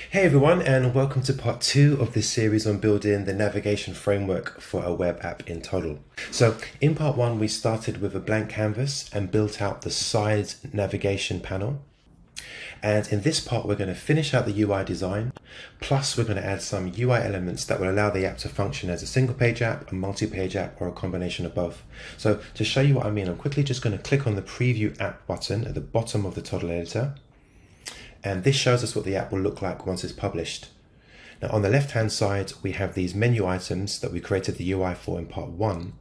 Hey everyone, and welcome to part 2 of this series on building the navigation framework for a web app in Toddle. So in part 1 we started with a blank canvas and built out the side navigation panel. And in this part we're going to finish out the UI design, plus we're going to add some UI elements that will allow the app to function as a single page app, a multi-page app, or a combination of both. So to show you what I mean, I'm quickly just going to click on the preview app button at the bottom of the Toddle editor. And this shows us what the app will look like once it's published. Now on the left hand side we have these menu items that we created the UI for in part 1,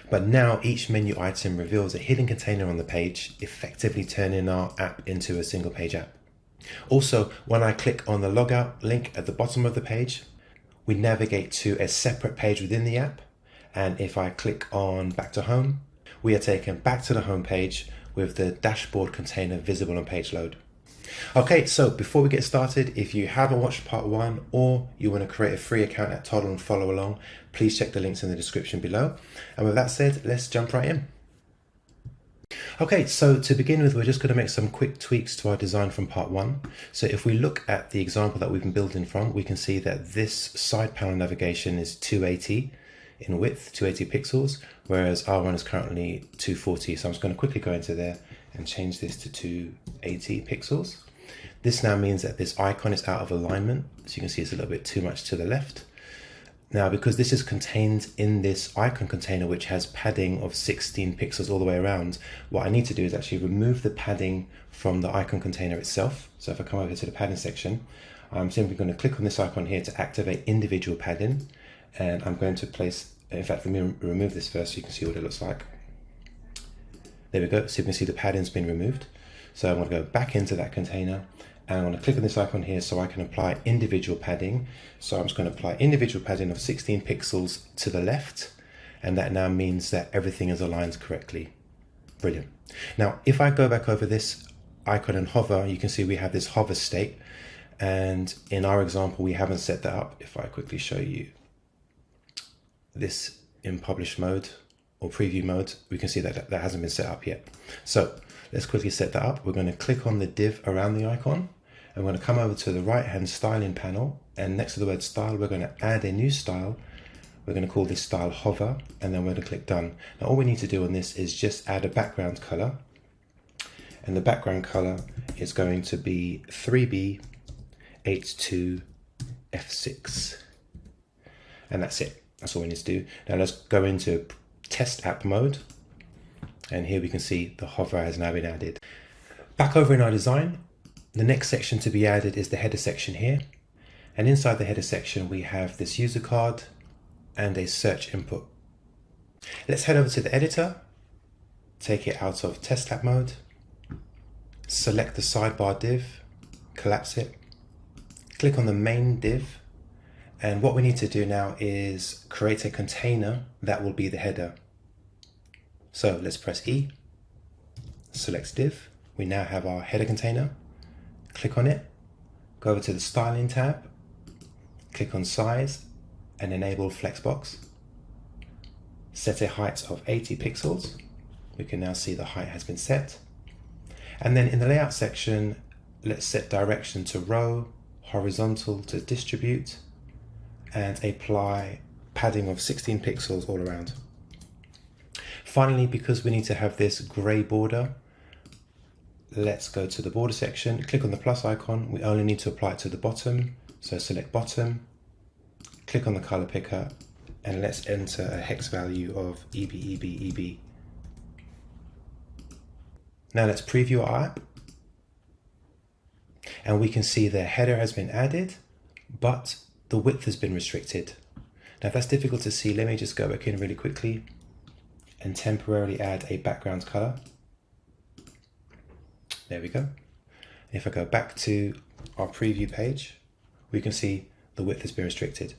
but now each menu item reveals a hidden container on the page, effectively turning our app into a single page app. Also, when I click on the logout link at the bottom of the page, we navigate to a separate page within the app, and if I click on back to home, we are taken back to the home page with the dashboard container visible on page load. Okay, so before we get started, if you haven't watched part 1 or you want to create a free account at Toddle and follow along, please check the links in the description below. And with that said, let's jump right in. Okay, so to begin with, we're just going to make some quick tweaks to our design from part 1. So if we look at the example that we've been building from, we can see that this side panel navigation is 280 in width, 280 pixels, whereas R1 is currently 240. So I'm just going to quickly go into there and change this to 280 pixels. This now means that this icon is out of alignment. So you can see it's a little bit too much to the left. Now, because this is contained in this icon container, which has padding of 16 pixels all the way around, what I need to do is actually remove the padding from the icon container itself. So if I come over to the padding section, I'm simply going to click on this icon here to activate individual padding. And I'm going to place, in fact, let me remove this first so you can see what it looks like. There we go, so you can see the padding's been removed. So I'm going to go back into that container and I'm going to click on this icon here so I can apply individual padding. So I'm just going to apply individual padding of 16 pixels to the left, and that now means that everything is aligned correctly. Brilliant. Now, if I go back over this icon and hover, you can see we have this hover state, and in our example we haven't set that up. If I quickly show you this in publish mode or preview mode, we can see that that hasn't been set up yet. So let's quickly set that up. We're going to click on the div around the icon, and we're going to come over to the right hand styling panel, and next to the word style we're going to add a new style. We're going to call this style hover, and then we're going to click done. Now all we need to do on this is just add a background color, and the background color is going to be 3B H2 F6, and that's it. That's all we need to do. Now let's go into test app mode, and here we can see the hover has now been added. Back over in our design, the next section to be added is the header section here, and inside the header section we have this user card and a search input. Let's head over to the editor, take it out of test app mode, select the sidebar div, collapse it, click on the main div, and what we need to do now is create a container that will be the header. So let's press E, select div. We now have our header container. Click on it, go over to the styling tab, click on size and enable flexbox. Set a height of 80 pixels. We can now see the height has been set. And then in the layout section, let's set direction to row, horizontal to distribute, and apply padding of 16 pixels all around. Finally, because we need to have this gray border, let's go to the border section, click on the plus icon. We only need to apply it to the bottom, so select bottom, click on the color picker, and let's enter a hex value of EB. Now let's preview our app, and we can see the header has been added, but the width has been restricted. Now if that's difficult to see, let me just go back in really quickly and temporarily add a background color. There we go. If I go back to our preview page, we can see the width has been restricted.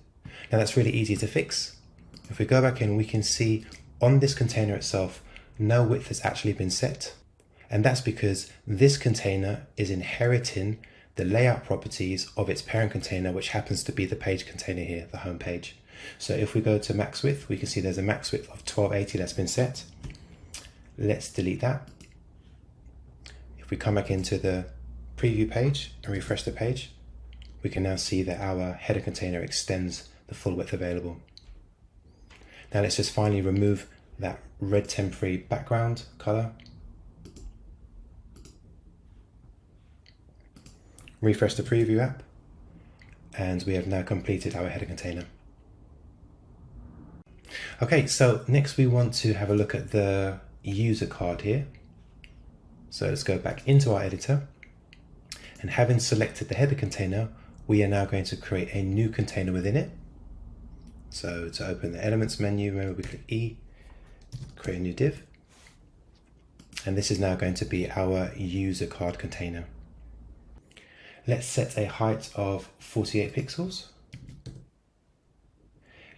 Now that's really easy to fix. If we go back in, we can see on this container itself, no width has actually been set. And that's because this container is inheriting the layout properties of its parent container, which happens to be the page container here, the home page. So if we go to max width, we can see there's a max width of 1280 that's been set. Let's delete that. If we come back into the preview page and refresh the page, we can now see that our header container extends the full width available. Now let's just finally remove that red temporary background color. Refresh the preview app, and we have now completed our header container. Okay, so next we want to have a look at the user card here. So let's go back into our editor, and having selected the header container, we are now going to create a new container within it. So to open the elements menu, remember we click E, create a new div, and this is now going to be our user card container. Let's set a height of 48 pixels,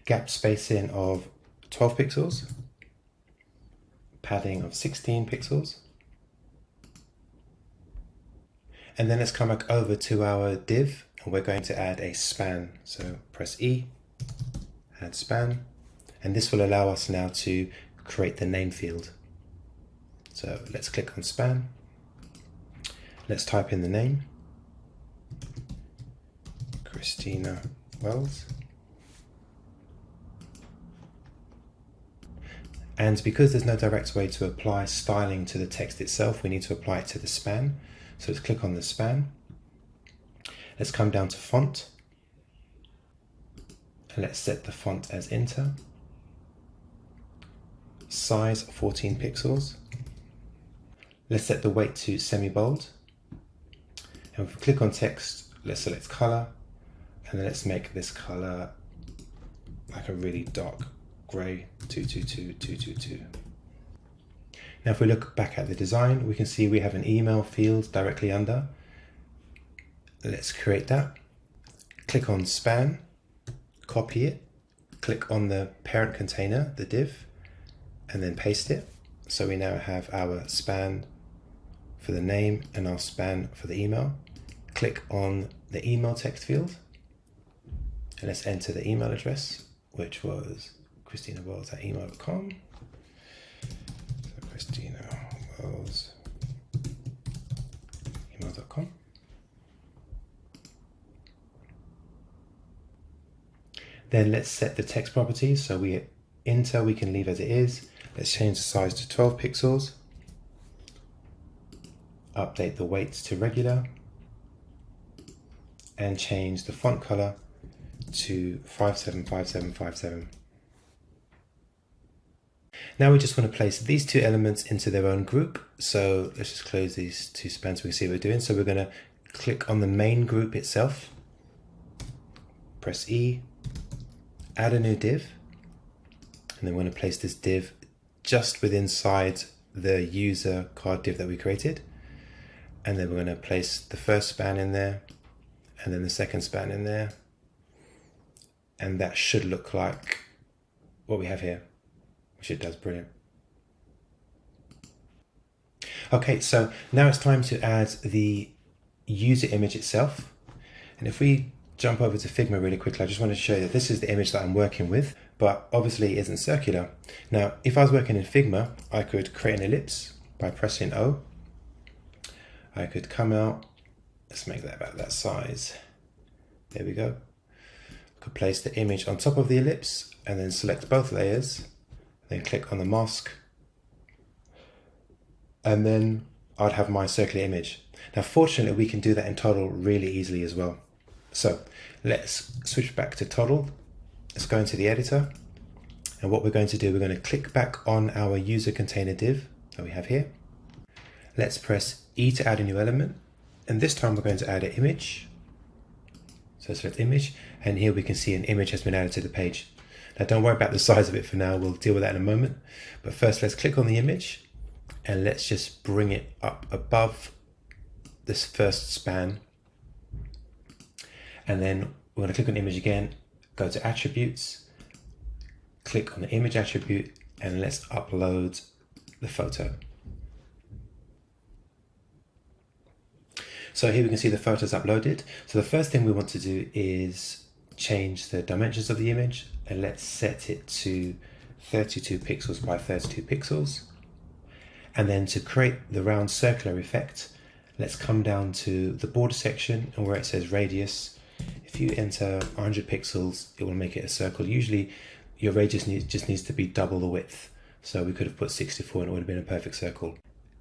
gap spacing of 12 pixels, padding of 16 pixels, and then let's come back over to our div, and we're going to add a span. So press E, add span, and this will allow us now to create the name field. So let's click on span, let's type in the name, Christina Wells. And because there's no direct way to apply styling to the text itself, we need to apply it to the span. So let's click on the span. Let's come down to font. And let's set the font as Inter. Size 14 pixels. Let's set the weight to semi-bold. And if we click on text, let's select color. And then let's make this color like a really dark gray, 222, 222. Now if we look back at the design, we can see we have an email field directly under. Let's create that. Click on span, copy it, click on the parent container, the div, and then paste it. So we now have our span for the name and our span for the email. Click on the email text field, and let's enter the email address, which was christinawells@email.com. So christinawells@email.com. Then let's set the text properties. So we can leave as it is. Let's change the size to 12 pixels. Update the weight to regular. And change the font color to 575757. Now we just want to place these two elements into their own group. So let's just close these two spans so we can see what we're doing. So we're going to click on the main group itself, press E, add a new div, and then we're going to place this div just within inside the user card div that we created. And then we're going to place the first span in there, and then the second span in there. And that should look like what we have here, which it does. Brilliant. Okay, so now it's time to add the user image itself. And if we jump over to Figma really quickly, I just want to show you that this is the image that I'm working with, but obviously it isn't circular. Now, if I was working in Figma, I could create an ellipse by pressing O. I could come out, let's make that about that size. There we go. I could place the image on top of the ellipse and then select both layers, then click on the mask, and then I'd have my circular image. Now, fortunately, we can do that in Toddle really easily as well. So let's switch back to Toddle. Let's go into the editor. And what we're going to do, we're going to click back on our user container div that we have here. Let's press E to add a new element. And this time we're going to add an image. So select image, and here we can see an image has been added to the page. Now don't worry about the size of it for now, we'll deal with that in a moment. But first let's click on the image, and let's just bring it up above this first span. And then we're going to click on image again, go to attributes, click on the image attribute, and let's upload the photo. So here we can see the photos uploaded. So the first thing we want to do is change the dimensions of the image, and let's set it to 32 pixels by 32 pixels. And then to create the round circular effect, let's come down to the border section, and where it says radius, If you enter 100 pixels, it will make it a circle. Usually your radius just needs to be double the width. So we could have put 64 and it would have been a perfect circle.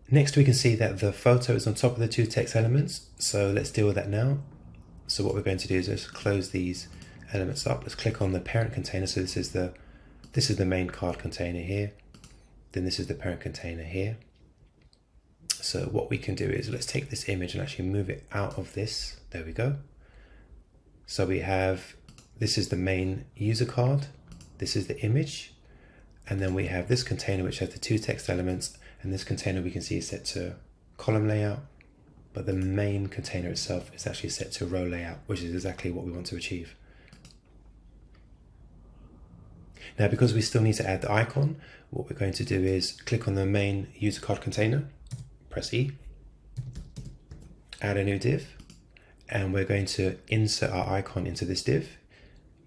Next, we can see that the photo is on top of the two text elements. So let's deal with that now. So what we're going to do is just close these elements up. Let's click on the parent container. So this is the main card container here. Then this is the parent container here. So what we can do is let's take this image and actually move it out of this. There we go. So we have, this is the main user card. This is the image. And then we have this container which has the two text elements, and this container we can see is set to column layout, but the main container itself is actually set to row layout, which is exactly what we want to achieve. Now, because we still need to add the icon, what we're going to do is click on the main user card container, press E, add a new div, and we're going to insert our icon into this div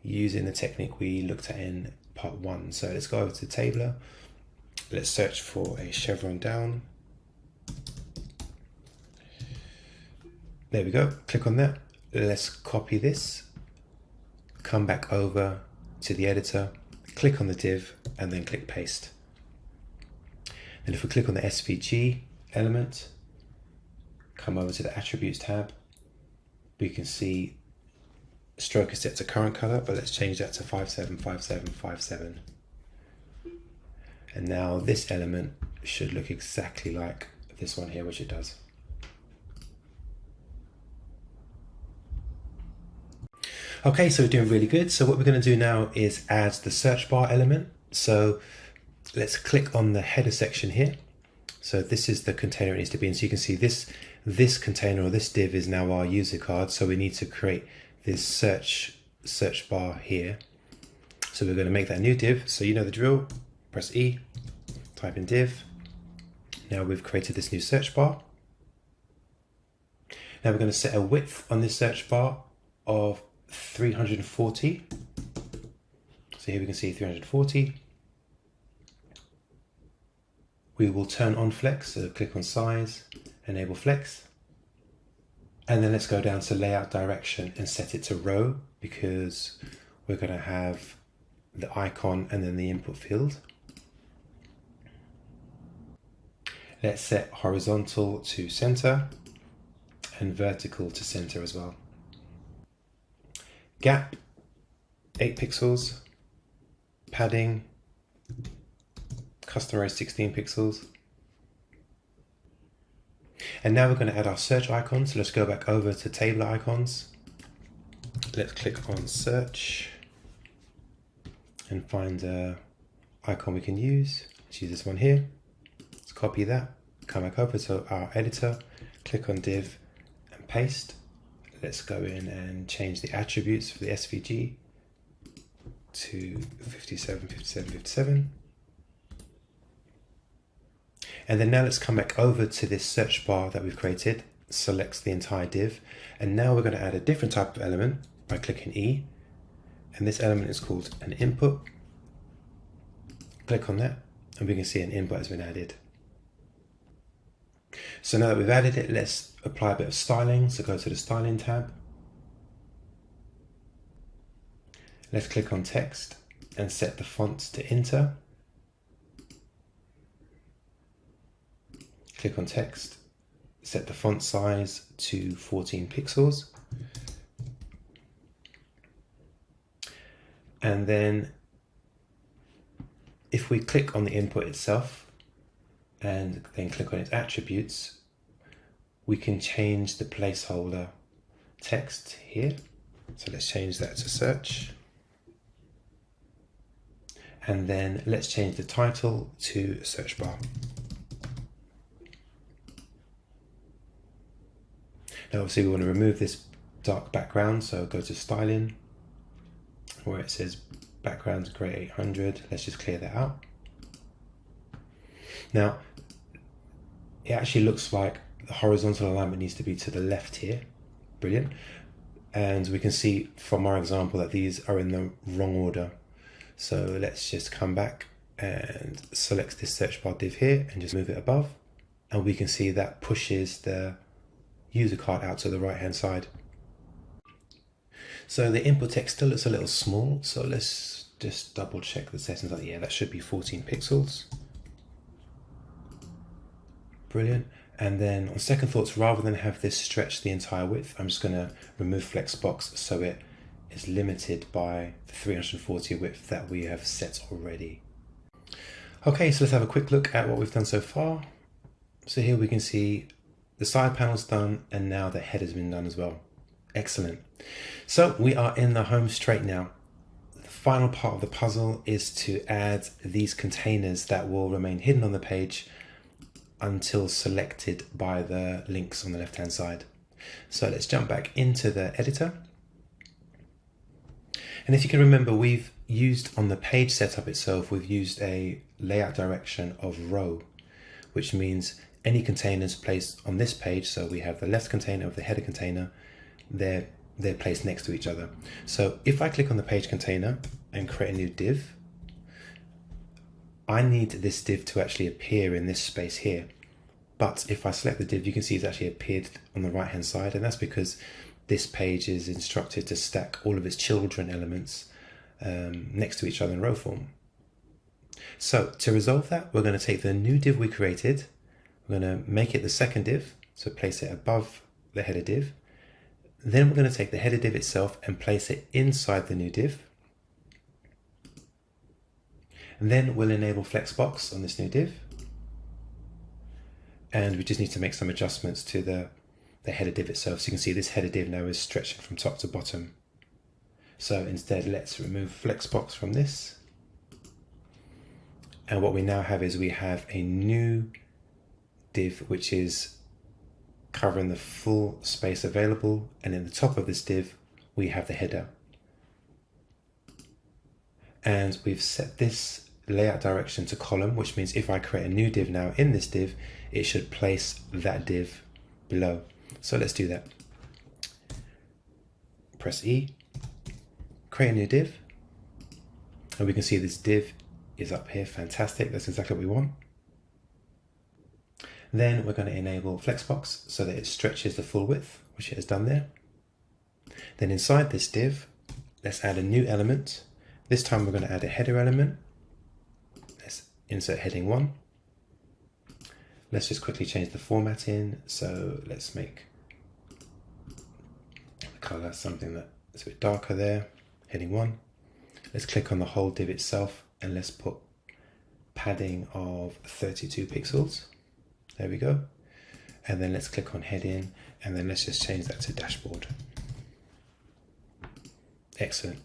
using the technique we looked at in part 1. So let's go over to Tabler. Let's search for a chevron down. There we go. Click on that. Let's copy this. Come back over to the editor. Click on the div and then click paste. And if we click on the SVG element, come over to the attributes tab, we can see stroke is set to current color, but let's change that to 575757. And now this element should look exactly like this one here, which it does. Okay, so we're doing really good. So what we're going to do now is add the search bar element. So let's click on the header section here. So this is the container it needs to be in. So you can see this container or this div is now our user card. So we need to create this search bar here. So we're going to make that new div. So you know the drill. Press E, type in div. Now we've created this new search bar. Now we're going to set a width on this search bar of 340. So here we can see 340. We will turn on flex, so click on size, enable flex. And then let's go down to layout direction and set it to row, because we're going to have the icon and then the input field. Let's set horizontal to center and vertical to center as well. Gap, 8 pixels. Padding, customized 16 pixels. And now we're going to add our search icon. So let's go back over to table icons. Let's click on search and find the icon we can use. Let's use this one here. Let's copy that, come back over to our editor, click on div and paste. Let's go in and change the attributes for the SVG to 57, 57, 57. And then now let's come back over to this search bar that we've created, select the entire div. And now we're going to add a different type of element by clicking E. And this element is called an input. Click on that and we can see an input has been added. So now that we've added it, let's apply a bit of styling. So go to the styling tab. Let's click on text and set the font to Inter. Click on text, set the font size to 14 pixels. And then if we click on the input itself and then click on its attributes, we can change the placeholder text here. So let's change that to search. And then let's change the title to search bar. Now obviously we want to remove this dark background, so go to styling where it says background gray 800. Let's just clear that out. Now it actually looks like the horizontal alignment needs to be to the left here. Brilliant. And we can see from our example that these are in the wrong order. So let's just come back and select this search bar div here and just move it above. And we can see that pushes the user card out to the right hand side. So the input text still looks a little small, so let's just double check the settings. Yeah, that should be 14 pixels. Brilliant. And then on second thoughts, rather than have this stretch the entire width, I'm just going to remove flexbox so it is limited by the 340 width that we have set already. Okay, so let's have a quick look at what we've done so far. So here we can see the side panel's done, and now the head has been done as well. Excellent. So we are in the home straight now. The final part of the puzzle is to add these containers that will remain hidden on the page until selected by the links on the left hand side. So let's jump back into the editor. And if you can remember, we've used on the page setup itself, we've used a layout direction of row, which means any containers placed on this page, so we have the left container of the header container, they're placed next to each other. So if I click on the page container and create a new div, I need this div to actually appear in this space here. But if I select the div, you can see it's actually appeared on the right hand side, and that's because this page is instructed to stack all of its children elements next to each other in row form. So to resolve that, we're going to take the new div we created, we're going to make it the second div, so place it above the header div. Then we're going to take the header div itself and place it inside the new div. And then we'll enable flexbox on this new div. And we just need to make some adjustments to the header div itself. So you can see this header div now is stretching from top to bottom. So instead, let's remove flexbox from this. And what we now have is we have a new div which is covering the full space available, and in the top of this div we have the header. And we've set this layout direction to column, which means if I create a new div now in this div, it should place that div below. So let's do that. Press E, create a new div, and we can see this div is up here. Fantastic, that's exactly what we want. Then we're going to enable flexbox so that it stretches the full width, which it has done there. Then inside this div, let's add a new element. This time we're going to add a header element. Let's insert heading 1. Let's just quickly change the formatting. So let's make the color something that's a bit darker there. Heading 1. Let's click on the whole div itself and let's put padding of 32 pixels. There we go. And then let's click on heading, and then let's just change that to dashboard. Excellent.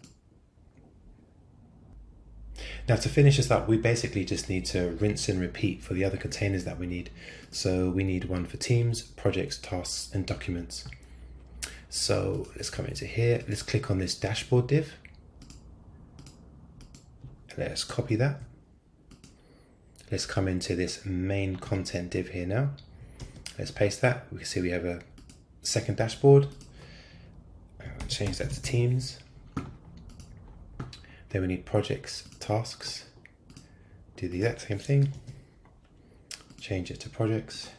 Now to finish this up, we basically just need to rinse and repeat for the other containers that we need. So we need one for teams, projects, tasks, and documents. So let's come into here. Let's click on this dashboard div. Let's copy that. Let's come into this main content div here now. Let's paste that. We can see we have a second dashboard. Change that to teams. Then we need projects, tasks. Do the exact same thing. Change it to projects.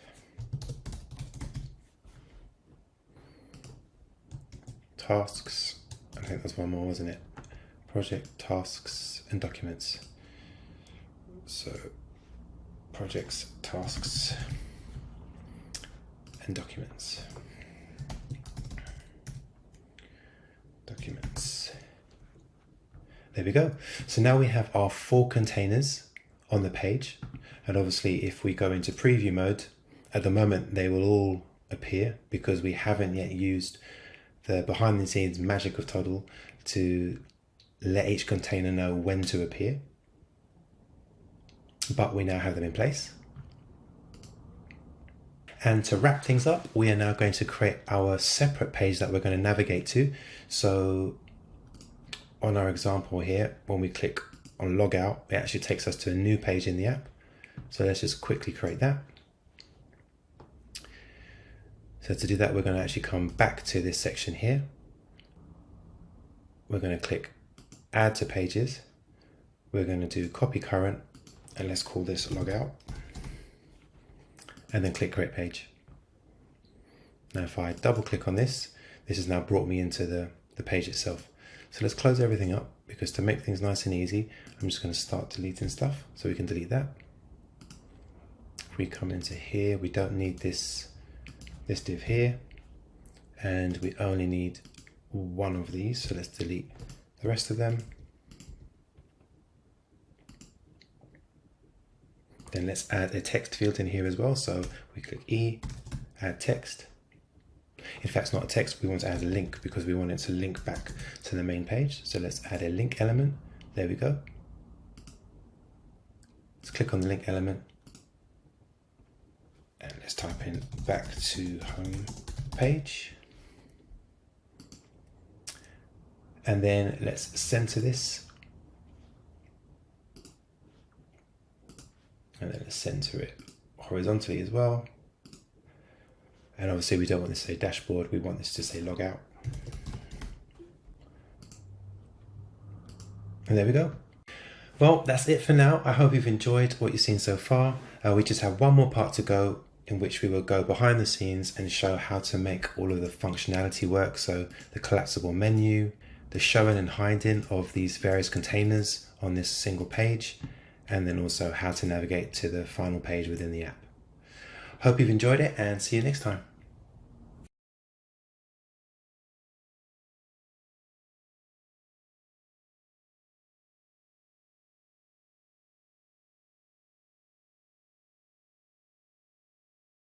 Tasks. I think there's one more, wasn't it? Project, tasks, and documents. So projects, tasks, and documents. There we go. So now we have our 4 containers on the page. And obviously if we go into preview mode, at the moment they will all appear because we haven't yet used the behind the scenes magic of Toddle to let each container know when to appear. But we now have them in place. And to wrap things up, we are now going to create our separate page that we're going to navigate to. So on our example here, when we click on logout, it actually takes us to a new page in the app. So let's just quickly create that. So to do that, we're going to actually come back to this section here. We're going to click add to pages. We're going to do copy current, and let's call this logout. And then click create page. Now if I double click on this, this has now brought me into the the page itself. So let's close everything up, because to make things nice and easy, I'm just going to start deleting stuff. So we can delete that. If we come into here, we don't need this div here, and we only need one of these. So let's delete the rest of them. Then let's add a text field in here as well. So we click E, add text. In fact, it's not a text, we want to add a link because we want it to link back to the main page. So let's add a link element. There we go. Let's click on the link element. And let's type in back to home page. And then let's center this. And then let's center it horizontally as well. And obviously we don't want this to say dashboard, we want this to say log out. And there we go. Well, that's it for now. I hope you've enjoyed what you've seen so far. We just have one more part to go, in which we will go behind the scenes and show how to make all of the functionality work. So the collapsible menu, the showing and hiding of these various containers on this single page, and then also how to navigate to the final page within the app. Hope you've enjoyed it, and see you next time.